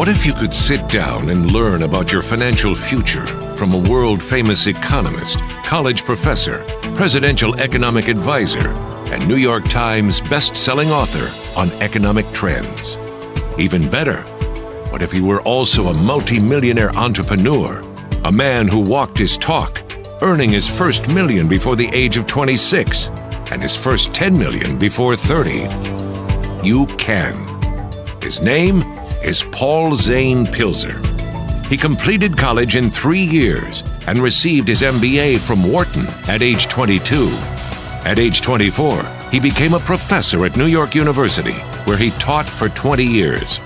What if you could sit down and learn about your financial future from a world-famous economist, college professor, presidential economic advisor, and New York Times best-selling author on economic trends? Even better, what if you were also a multi-millionaire entrepreneur, a man who walked his talk, earning his first million before the age of 26 and his first 10 million before 30? You can. His name is Paul Zane Philzer. He completed college in 3 years and received his MBA from Wharton at age 22. At age 24, he became a professor at New York University, where he taught for 20 years.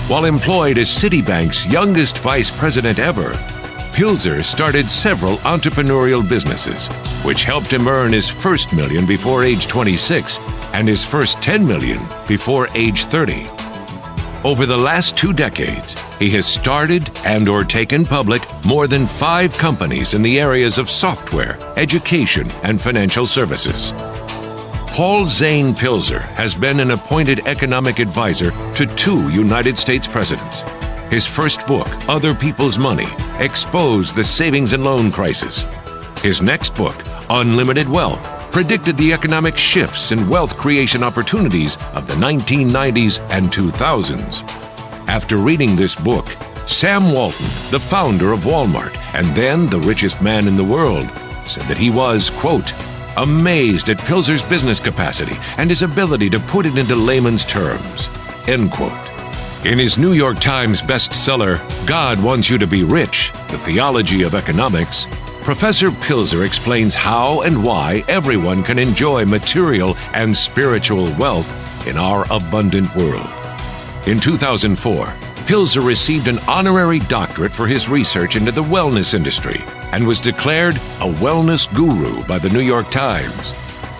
While employed as Citibank's youngest vice president ever, Philzer started several entrepreneurial businesses, which helped him earn his first million before age 26 and his first 10 million before age 30. Over the last 2 decades, he has started and/or taken public more than 5 companies in the areas of software, education, and financial services. Paul Zane Philzer has been an appointed economic advisor to 2 United States presidents. His first book, Other People's Money, exposed the savings and loan crisis. His next book, Unlimited Wealth, predicted the economic shifts and wealth creation opportunities of the 1990s and 2000s. After reading this book, Sam Walton, the founder of Walmart and then the richest man in the world, said that he was, quote, amazed at Philzer's business capacity and his ability to put it into layman's terms, end quote. In his New York Times bestseller, God Wants You to Be Rich, The Theology of Economics, Professor Philzer explains how and why everyone can enjoy material and spiritual wealth in our abundant world. In 2004, Philzer received an honorary doctorate for his research into the wellness industry and was declared a wellness guru by the New York Times.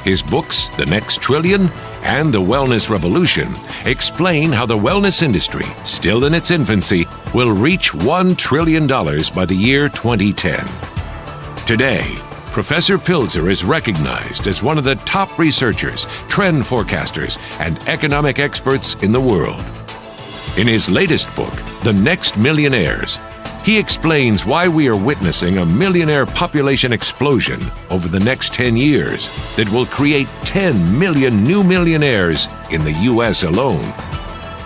His books, The Next Trillion and The Wellness Revolution, explain how the wellness industry, still in its infancy, will reach $1 trillion by the year 2010. Today, Professor Philzer is recognized as one of the top researchers, trend forecasters, and economic experts in the world. In his latest book, The Next Millionaires, he explains why we are witnessing a millionaire population explosion over the next 10 years that will create 10 million new millionaires in the U.S. alone.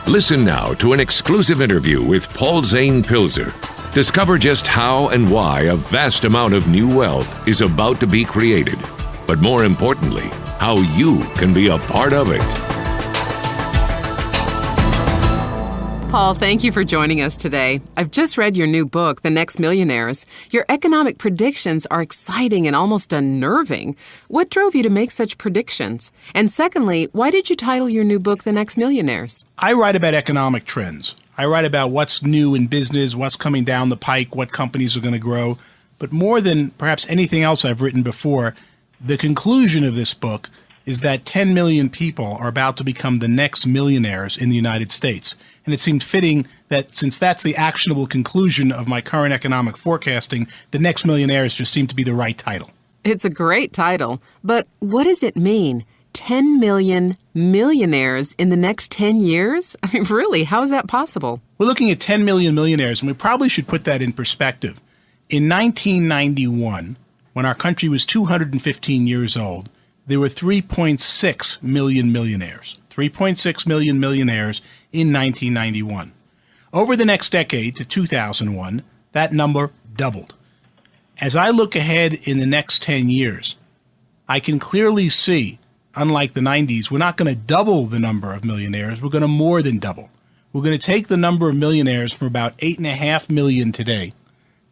Listen now to an exclusive interview with Paul Zane Philzer. Discover just how and why a vast amount of new wealth is about to be created, but more importantly, how you can be a part of it. Paul, thank you for joining us today. I've just read your new book, The Next Millionaires. Your economic predictions are exciting and almost unnerving. What drove you to make such predictions? And secondly, why did you title your new book, The Next Millionaires? I write about economic trends. I write about what's new in business, what's coming down the pike, what companies are going to grow. But more than perhaps anything else I've written before, the conclusion of this book is that 10 million people are about to become the next millionaires in the United States. And it seemed fitting that since that's the actionable conclusion of my current economic forecasting, The Next Millionaires just seemed to be the right title. It's a great title, but what does it mean? 10 million millionaires in the next 10 years? I mean, really, how is that possible? We're looking at 10 million millionaires, and we probably should put that in perspective. In 1991, when our country was 215 years old, there were 3.6 million millionaires. 3.6 million millionaires in 1991. Over the next decade, to 2001, that number doubled. As I look ahead in the next 10 years, I can clearly see, unlike the 90s, we're not going to double the number of millionaires. We're going to more than double. We're going to take the number of millionaires from about 8.5 million today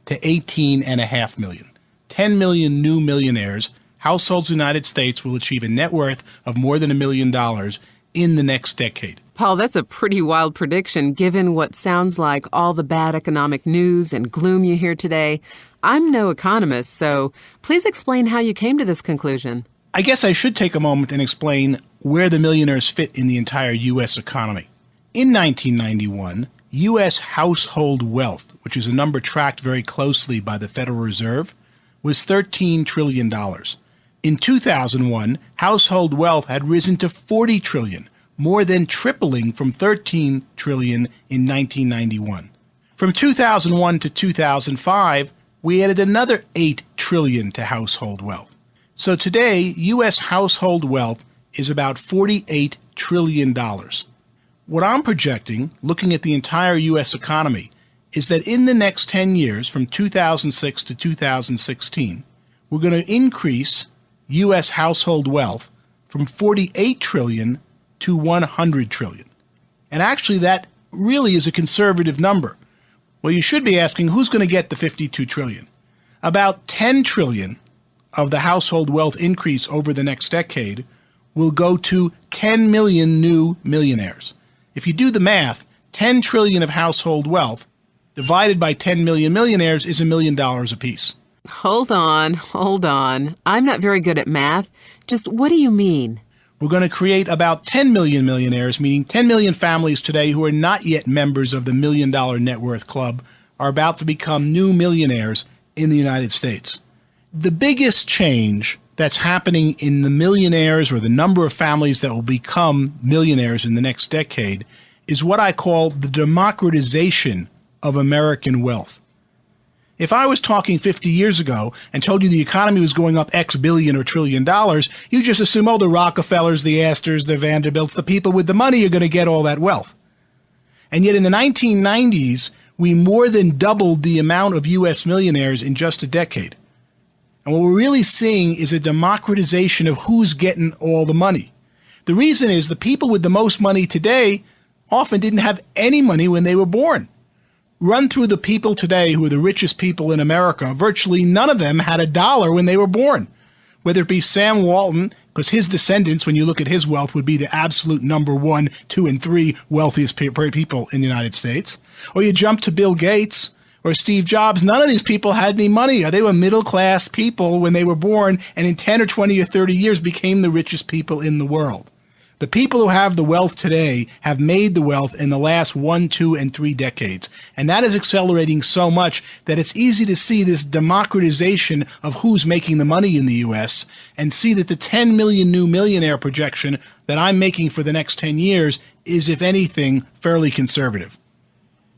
to 18.5 million. 10 million new millionaires. Households in the United States will achieve a net worth of more than $1 million in the next decade. Paul, that's a pretty wild prediction given what sounds like all the bad economic news and gloom you hear today. I'm no economist, so please explain how you came to this conclusion. I guess I should take a moment and explain where the millionaires fit in the entire U.S. economy. In 1991, U.S. household wealth, which is a number tracked very closely by the Federal Reserve, was $13 trillion. In 2001, household wealth had risen to $40 trillion, more than tripling from 13 trillion in 1991. From 2001 to 2005, we added another 8 trillion to household wealth. So today, U.S. household wealth is about $48 trillion. What I'm projecting, looking at the entire U.S. economy, is that in the next 10 years, from 2006 to 2016, we're going to increase U.S. household wealth from 48 trillion to 100 trillion. And actually, that really is a conservative number. Well, you should be asking, who's going to get the 52 trillion? About 10 trillion of the household wealth increase over the next decade will go to 10 million new millionaires. If you do the math, 10 trillion of household wealth divided by 10 million millionaires is $1 million apiece. Hold on. I'm not very good at math. Just what do you mean? We're going to create about 10 million millionaires, meaning 10 million families today who are not yet members of the $1 Million Net Worth Club are about to become new millionaires in the United States. The biggest change that's happening in the millionaires, or the number of families that will become millionaires in the next decade, is what I call the democratization of American wealth. If I was talking 50 years ago and told you the economy was going up X billion or trillion dollars, you just assume, oh, the Rockefellers, the Astors, the Vanderbilts, the people with the money are going to get all that wealth. And yet in the 1990s, we more than doubled the amount of U.S. millionaires in just a decade. And what we're really seeing is a democratization of who's getting all the money. The reason is the people with the most money today often didn't have any money when they were born. Run through the people today who are the richest people in America. Virtually none of them had $1 when they were born. Whether it be Sam Walton, because his descendants, when you look at his wealth, would be the absolute number 1, 2, and 3 wealthiest people in the United States. Or you jump to Bill Gates or Steve Jobs. None of these people had any money. They were middle-class people when they were born, and in 10 or 20 or 30 years became the richest people in the world. The people who have the wealth today have made the wealth in the last 1, 2, and 3 decades. And that is accelerating so much that it's easy to see this democratization of who's making the money in the U.S. and see that the 10 million new millionaire projection that I'm making for the next 10 years is, if anything, fairly conservative.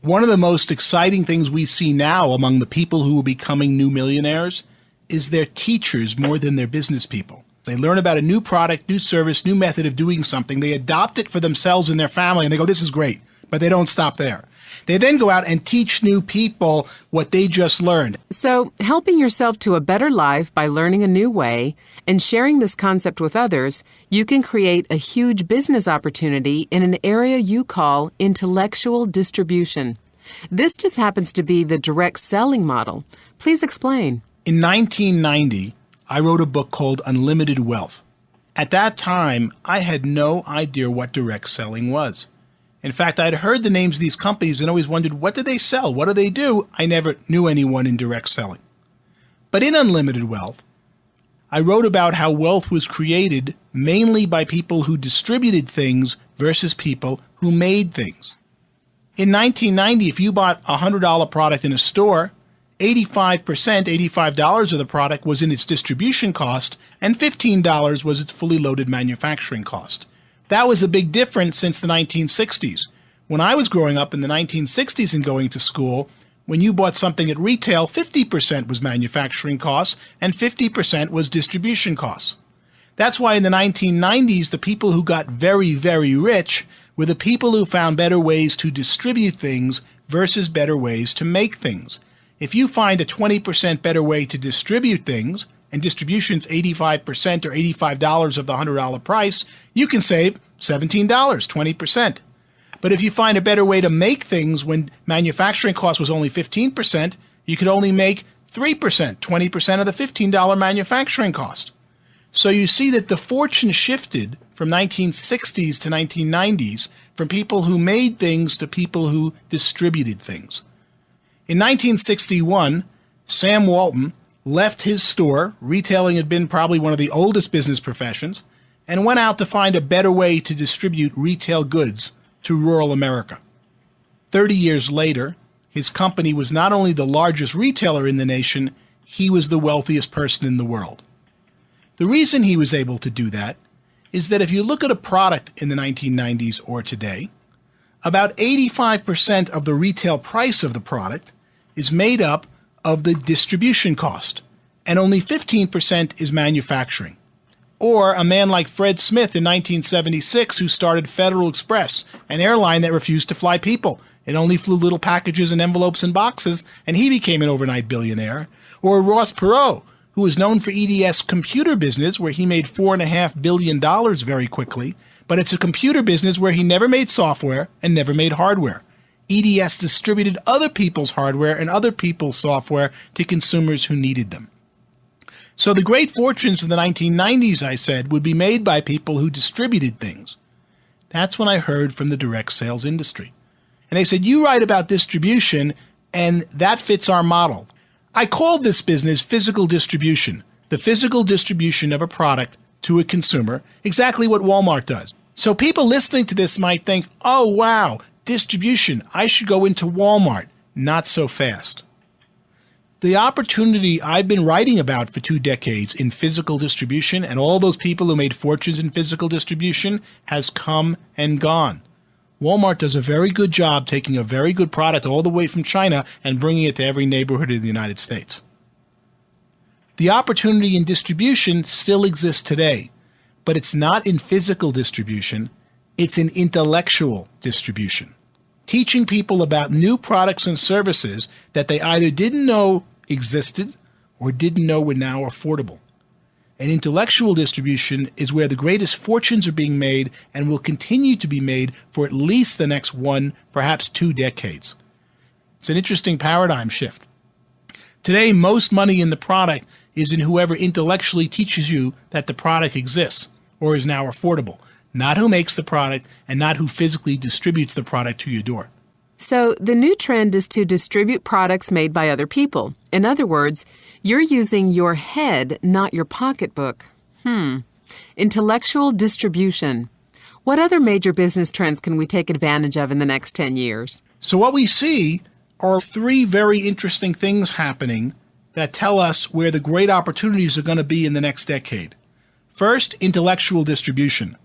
One of the most exciting things we see now among the people who are becoming new millionaires is they're teachers more than they're business people. They learn about a new product, new service, new method of doing something. They adopt it for themselves and their family, and they go, this is great. But they don't stop there. They then go out and teach new people what they just learned. So, helping yourself to a better life by learning a new way and sharing this concept with others, you can create a huge business opportunity in an area you call intellectual distribution. This just happens to be the direct selling model. Please explain. In 1990, I wrote a book called Unlimited Wealth. At that time, I had no idea what direct selling was. In fact, I'd heard the names of these companies and always wondered, what do they sell? What do they do? I never knew anyone in direct selling. But in Unlimited Wealth, I wrote about how wealth was created mainly by people who distributed things versus people who made things. In 1990, if you bought a $100 product in a store, $85 of the product was in its distribution cost, and $15 was its fully loaded manufacturing cost. That was a big difference since the 1960s. When I was growing up in the 1960s and going to school, when you bought something at retail, 50% was manufacturing costs and 50% was distribution costs. That's why in the 1990s, the people who got very, very rich were the people who found better ways to distribute things versus better ways to make things. If you find a 20% better way to distribute things, and distribution's 85% or $85 of the $100 price, you can save $17, 20%. But if you find a better way to make things when manufacturing cost was only 15%, you could only make 3%, 20% of the $15 manufacturing cost. So you see that the fortune shifted from 1960s to 1990s from people who made things to people who distributed things. In 1961, Sam Walton left his store, retailing had been probably one of the oldest business professions, and went out to find a better way to distribute retail goods to rural America. 30 years later, his company was not only the largest retailer in the nation, he was the wealthiest person in the world. The reason he was able to do that is that if you look at a product in the 1990s or today, about 85% of the retail price of the product is made up of the distribution cost, and only 15% is manufacturing. Or a man like Fred Smith in 1976 who started Federal Express, an airline that refused to fly people. It only flew little packages and envelopes and boxes, and he became an overnight billionaire. Or Ross Perot, who was known for EDS computer business, where he made $4.5 billion very quickly, but it's a computer business where he never made software and never made hardware. EDS distributed other people's hardware and other people's software to consumers who needed them. So the great fortunes of the 1990s, I said, would be made by people who distributed things. That's when I heard from the direct sales industry. And they said, you write about distribution, and that fits our model. I called this business physical distribution, the physical distribution of a product to a consumer, exactly what Walmart does. So people listening to this might think, oh, wow, distribution, I should go into Walmart. Not so fast. The opportunity I've been writing about for 2 decades in physical distribution and all those people who made fortunes in physical distribution has come and gone. Walmart does a very good job taking a very good product all the way from China and bringing it to every neighborhood in the United States. The opportunity in distribution still exists today, but it's not in physical distribution, it's in intellectual distribution. Teaching people about new products and services that they either didn't know existed or didn't know were now affordable. And intellectual distribution is where the greatest fortunes are being made and will continue to be made for at least the next 1, perhaps 2 decades. It's an interesting paradigm shift. Today, most money in the product is in whoever intellectually teaches you that the product exists or is now affordable, not who makes the product and not who physically distributes the product to your door. So the new trend is to distribute products made by other people. In other words, you're using your head, not your pocketbook. Intellectual distribution. What other major business trends can we take advantage of in the next 10 years? So what we see are 3 very interesting things happening that tell us where the great opportunities are going to be in the next decade. First, intellectual distribution.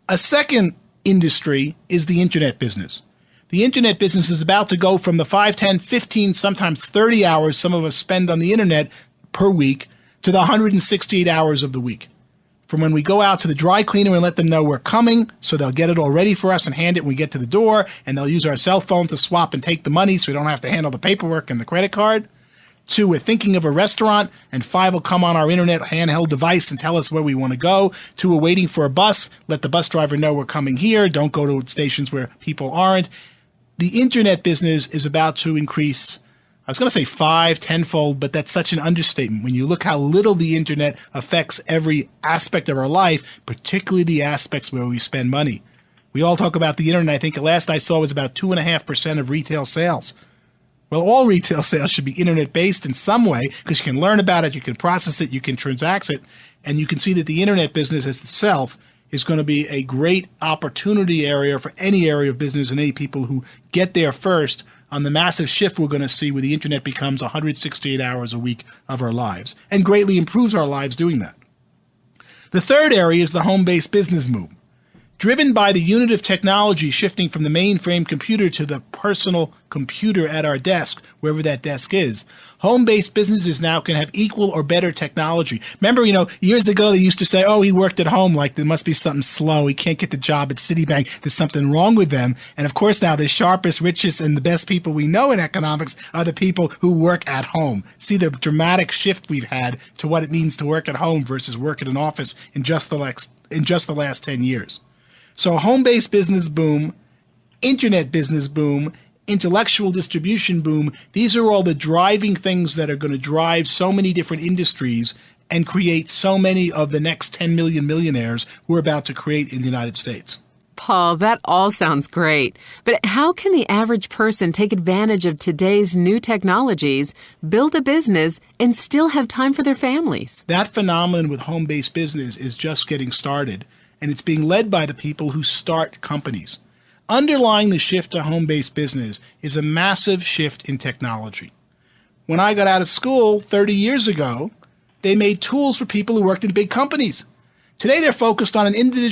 A second industry is the internet business. The internet business is about to go from the 5, 10, 15, sometimes 30 hours some of us spend on the internet per week to the 168 hours of the week. From when we go out to the dry cleaner and let them know we're coming, so they'll get it all ready for us and hand it when we get to the door, and they'll use our cell phone to swap and take the money so we don't have to handle the paperwork and the credit card. 2, we're thinking of a restaurant, and 5 will come on our internet handheld device and tell us where we want to go. 2, we're waiting for a bus, let the bus driver know we're coming here, don't go to stations where people aren't. The internet business is about to increase, I was going to say 5, 10-fold, but that's such an understatement. When you look how little the internet affects every aspect of our life, particularly the aspects where we spend money. We all talk about the internet. I think the last I saw was about 2.5% of retail sales. Well, all retail sales should be internet-based in some way because you can learn about it, you can process it, you can transact it, and you can see that the internet business itself is going to be a great opportunity area for any area of business and any people who get there first on the massive shift we're going to see where the internet becomes 168 hours a week of our lives and greatly improves our lives doing that. The third area is the home-based business move. Driven by the unit of technology shifting from the mainframe computer to the personal computer at our desk, wherever that desk is, home-based businesses now can have equal or better technology. Remember, years ago they used to say, oh, he worked at home, like there must be something slow. He can't get the job at Citibank. There's something wrong with them. And of course now the sharpest, richest, and the best people we know in economics are the people who work at home. See the dramatic shift we've had to what it means to work at home versus work at an office in just the last 10 years. So home-based business boom, internet business boom, intellectual distribution boom, these are all the driving things that are going to drive so many different industries and create so many of the next 10 million millionaires we're about to create in the United States. Paul, that all sounds great. But how can the average person take advantage of today's new technologies, build a business, and still have time for their families? That phenomenon with home-based business is just getting started. And it's being led by the people who start companies. Underlying the shift to home-based business is a massive shift in technology. When I got out of school 30 years ago, they made tools for people who worked in big companies. Today, they're focused on an individual